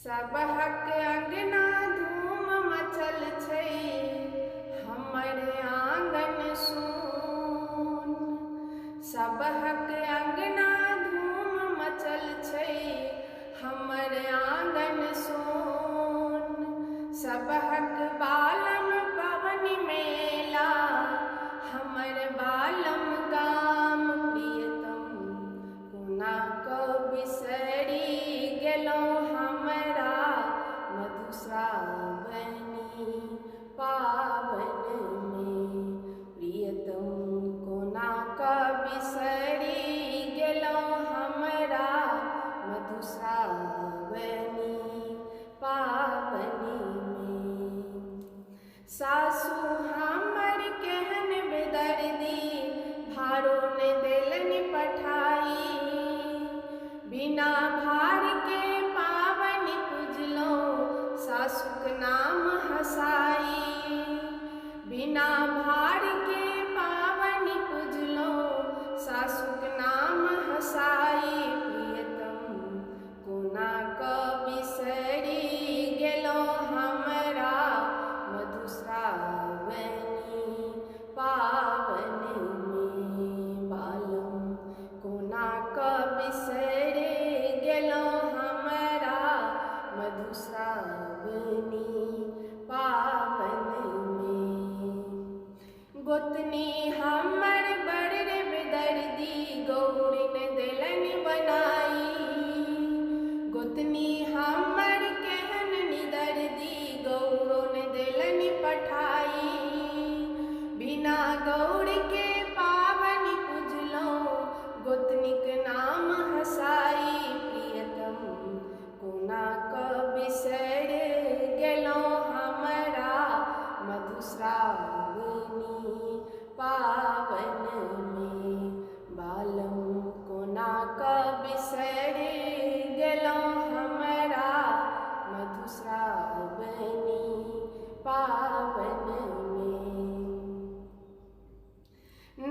सबहक अंगना धूम मचल छै, हमर आंगन सून। सबहक अंगना धूम मचल छै, हमर आंगन सून। सबहक बालम पवन मेला, हमर बालम गाम। प्रियतम कोना कऽ बिसरि गेलहुँ हमरा मधुश्रावणी पावनमे। प्रियतम कोना कऽ बिसरि गेलहुँ हमरा मधुश्रावणी पावनमे। सासु हमर केहन बेदर्दी, भारो ने देलनि पठाई। बिना भार के पावनि पूजलहुँ, सासुक नाम हँसाई। बिना भार के पावनि पूजलहुँ, सासुक नाम हँसाई। प्रियतम कोना कऽ बिसरि गेलहुँ हमरा मधुश्रावणी पावनमे। बालम कोना कऽ बिसरि गेलहुँ हमरा मधुश्रावणी पावनमे। गोतनी हमर बड़ रे बेदर्दी, गौरी ने देलनि बनाई। गोतनी हमर केहन निदर्दी, गौरो ने देलनि पठाई। बिना गौर के पावनि पूजलहुँ, गोतनीक नाम हँसाई। प्रियतम कोना कऽ बिसरि गेलहुँ हमरा मधुश्रावणी पावनमे। बालम कोना कऽ बिसरि गेलहुँ हमरा मधुश्रावणी पावनमे।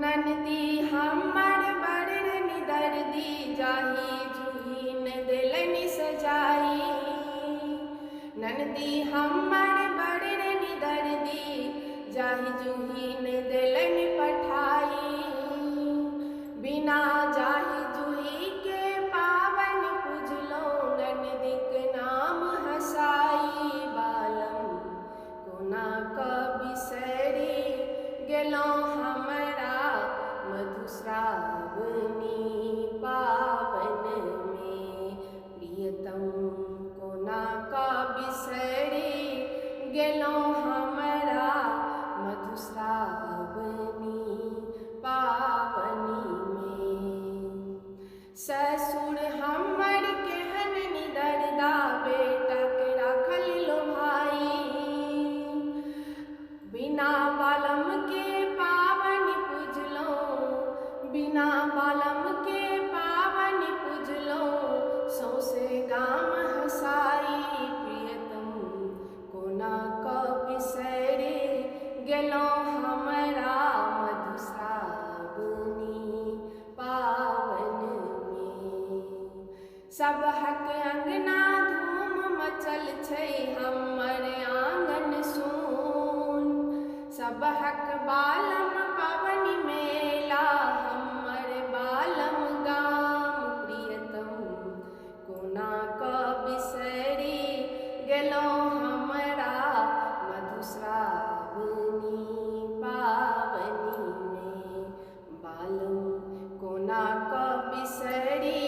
ननदी हमर बड़ निदर्दी, जाहि जूही ने देलनि सजाई। ननदी हमर बड़ निदर्दी, जाहि जूही ने देलनि पठाई। बिना जाहि जूही के पावनि पूजलहुँ, ननदीक नाम हँसाई। बालम कोना कऽ बिसरि गेलहुँ हमरा मधुश्रावणी पावनमे। प्रियतम कोना कऽ बिसरि गेलहुँ हमरा मधुश्रावणी पावनमे। ससुर हमर केहन निदर्दा, बेटाके राखल लोभाई। बिना बालम के पावनि पूजलहुँ, बिना बालम के पावनि पूजलहुँ, सौंसे गाम हँसाई। प्रियतम कोना कऽ बिसरि गेलहुँ हमरा मधुश्रावणी पावनमे। सबहक अंगना धूम मचल छै, हमर आंगन सून। सबहक बालम पवनि मेला, हमर बालम गाम। प्रियतम कोना कऽ बिसरि गेलहुँ हमरा मधुश्रावणी पावनमे। बालम कोना कऽ बिसरि